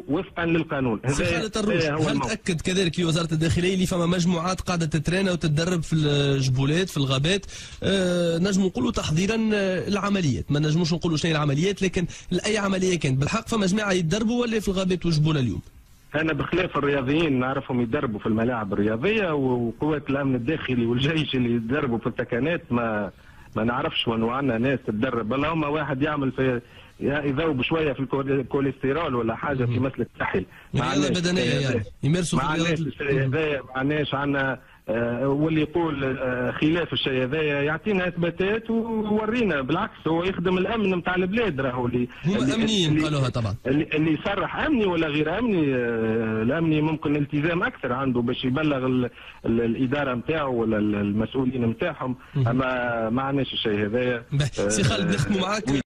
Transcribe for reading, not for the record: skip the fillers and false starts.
وفقا للقانون. سي خالد الروش، هل تأكد كذلك لوزارة الداخلية اللي فما مجموعات قاعدة تترينا وتتدرب في الجبولات في الغابات، نجم نقولوا تحضيرا العمليات، ما نجموش نقولوا شنو العمليات، لكن لأي عملية كانت بالحق فما جماعة يتدربوا ولا في الغابات والجبولة اليوم؟ أنا بخلاف الرياضيين نعرفهم يدربوا في الملاعب الرياضية، وقوات الأمن الداخلي والجيش اللي يدربوا في التكنات ما نعرفش، وانه عندنا ناس تدرب. اللهم واحد يعمل في يذوب شويه في الكوليسترول ولا حاجه في مسلك الكحل. رياضه بدنيه يعني يمارسوا في الرياضه. ما عندناش عندنا واللي يقول خلاف الشيء هذايا يعطينا اثباتات وورينا. بالعكس هو يخدم الامن نتاع البلاد، راهو اللي هما امنيين قالوها طبعا. اللي يصرح امني ولا غير امني، الامني ممكن التزام اكثر عنده باش يبلغ الاداره نتاعو ولا المسؤولين نتاعهم، اما ما عندناش الشيء هذايا. سي خالد نختموا معاك.